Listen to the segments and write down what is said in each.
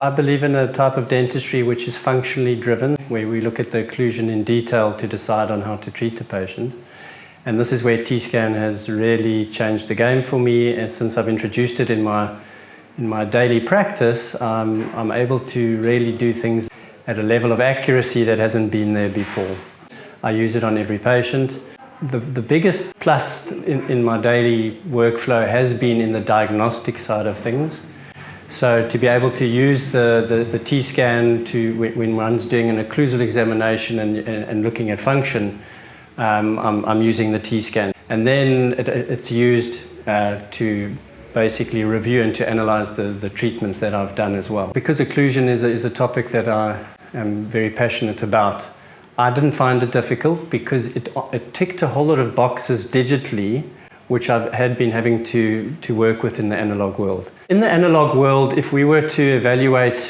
I believe in a type of dentistry which is functionally driven, where we look at the occlusion in detail to decide on how to treat the patient. And this is where Tekscan has really changed the game for me. And since I've introduced it in my daily practice, I'm able to really do things at a level of accuracy that hasn't been there before. I use it on every patient. The biggest plus in my daily workflow has been in the diagnostic side of things. So to be able to use the Tekscan when one's doing an occlusal examination and looking at function, I'm using the Tekscan. And then it's used to basically review and to analyze the treatments that I've done as well. Because occlusion is a topic that I am very passionate about, I didn't find it difficult because it ticked a whole lot of boxes digitally, which I had been having to work with in the analog world. In the analog world, if we were to evaluate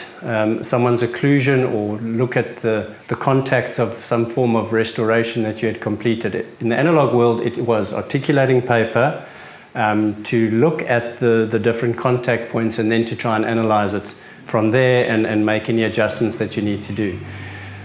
someone's occlusion or look at the contacts of some form of restoration that you had completed, in the analog world it was articulating paper to look at the different contact points and then to try and analyze it from there and make any adjustments that you need to do.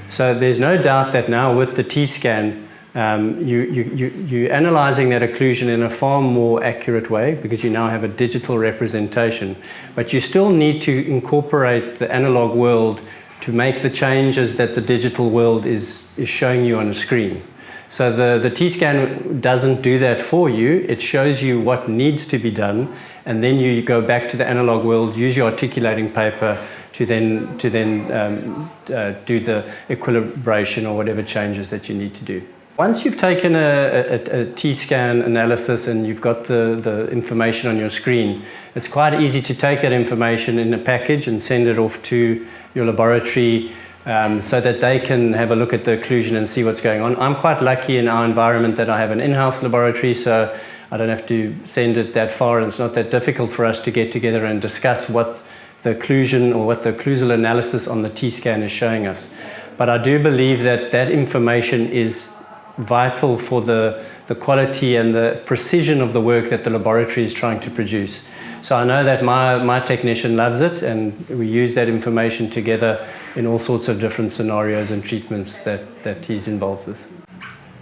So there's no doubt that now with the Tekscan, you're analyzing that occlusion in a far more accurate way because you now have a digital representation. But you still need to incorporate the analog world to make the changes that the digital world is showing you on a screen. So the Tekscan doesn't do that for you. It shows you what needs to be done, and then you go back to the analog world, use your articulating paper to then do the equilibration or whatever changes that you need to do. Once you've taken a Tekscan analysis and you've got the information on your screen, it's quite easy to take that information in a package and send it off to your laboratory so that they can have a look at the occlusion and see what's going on. I'm quite lucky in our environment that I have an in-house laboratory, so I don't have to send it that far, and it's not that difficult for us to get together and discuss what the occlusion or what the occlusal analysis on the Tekscan is showing us. But I do believe that that information is vital for the quality and the precision of the work that the laboratory is trying to produce. So I know that my technician loves it, and we use that information together in all sorts of different scenarios and treatments that he's involved with.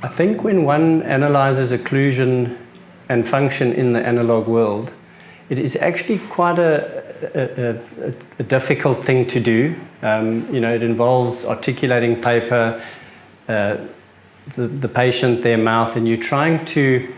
I think when one analyzes occlusion and function in the analog world, it is actually quite a difficult thing to do. It involves articulating paper, the patient, their mouth, and you're trying to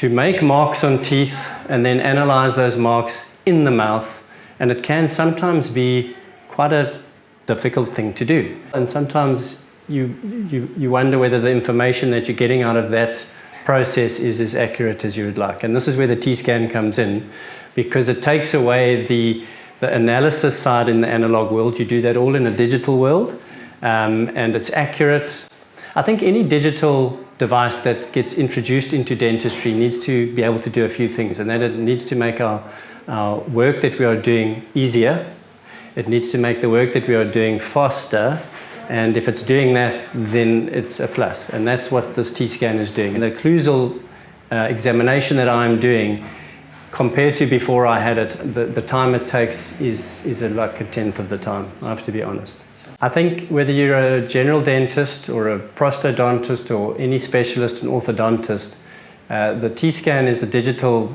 make marks on teeth and then analyze those marks in the mouth, and it can sometimes be quite a difficult thing to do. And sometimes you wonder whether the information that you're getting out of that process is as accurate as you would like. And this is where the Tekscan comes in, because it takes away the analysis side in the analog world. You do that all in a digital world, and it's accurate. I think any digital device that gets introduced into dentistry needs to be able to do a few things, and that it needs to make our work that we are doing easier. It needs to make the work that we are doing faster, and if it's doing that, then it's a plus, and that's what this Tekscan is doing. The occlusal examination that I'm doing, compared to before I had it, the time it takes is like a tenth of the time, I have to be honest. I think whether you're a general dentist or a prosthodontist or any specialist, an orthodontist, the Tekscan is a digital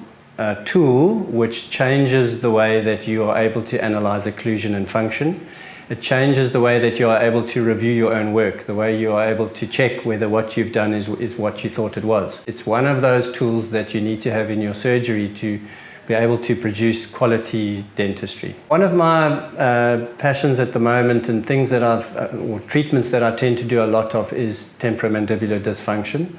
tool which changes the way that you are able to analyze occlusion and function. It changes the way that you are able to review your own work, the way you are able to check whether what you've done is what you thought it was. It's one of those tools that you need to have in your surgery to be able to produce quality dentistry. One of my passions at the moment and things that or treatments that I tend to do a lot of is temporomandibular dysfunction.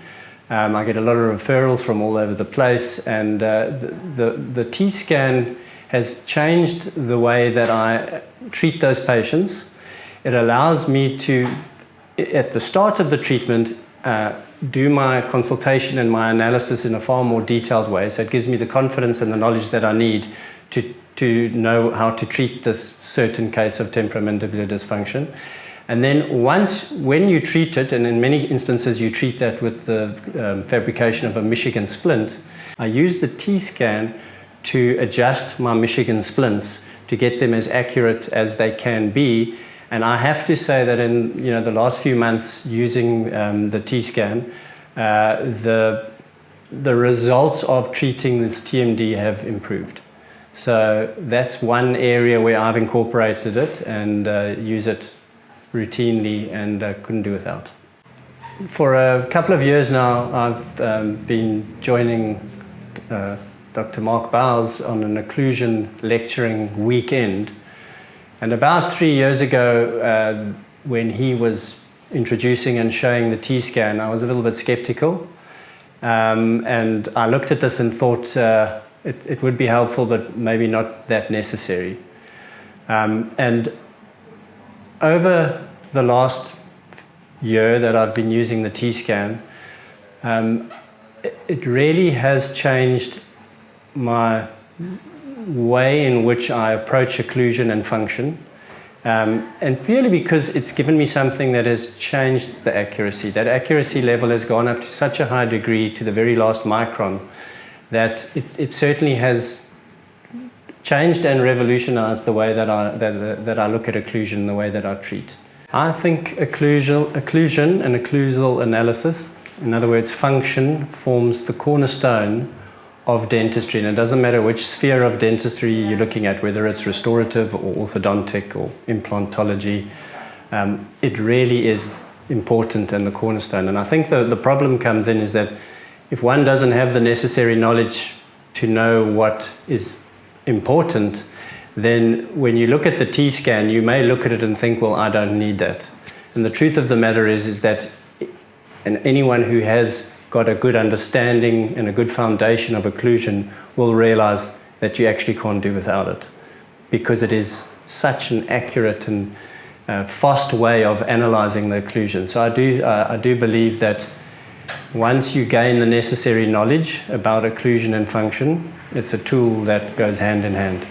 I get a lot of referrals from all over the place, and the Tekscan has changed the way that I treat those patients. It allows me to, at the start of the treatment, do my consultation and my analysis in a far more detailed way. So it gives me the confidence and the knowledge that I need to know how to treat this certain case of temporomandibular dysfunction. And then when you treat it, and in many instances you treat that with the fabrication of a Michigan splint, I use the Tekscan to adjust my Michigan splints to get them as accurate as they can be. And I have to say that in the last few months using the Tekscan, the results of treating this TMD have improved. So that's one area where I've incorporated it and use it routinely and couldn't do without. For a couple of years now, I've been joining Dr. Mark Bowles on an occlusion lecturing weekend. And about 3 years ago, when he was introducing and showing the Tekscan, I was a little bit skeptical. And I looked at this and thought it would be helpful, but maybe not that necessary. And over the last year that I've been using the Tekscan, it really has changed my way in which I approach occlusion and function, and purely because it's given me something that has changed the accuracy. That accuracy level has gone up to such a high degree, to the very last micron, that it certainly has changed and revolutionized the way that I look at occlusion, the way that I treat. I think occlusion and occlusal analysis, in other words function, forms the cornerstone of dentistry, and it doesn't matter which sphere of dentistry you're looking at, whether it's restorative or orthodontic or implantology. It really is important and the cornerstone. And I think the problem comes in is that if one doesn't have the necessary knowledge to know what is important, then when you look at the Tekscan, you may look at it and think, well, I don't need that. And the truth of the matter is that anyone who has got a good understanding and a good foundation of occlusion will realize that you actually can't do without it, because it is such an accurate and fast way of analyzing the occlusion. So I do believe that once you gain the necessary knowledge about occlusion and function, it's a tool that goes hand in hand.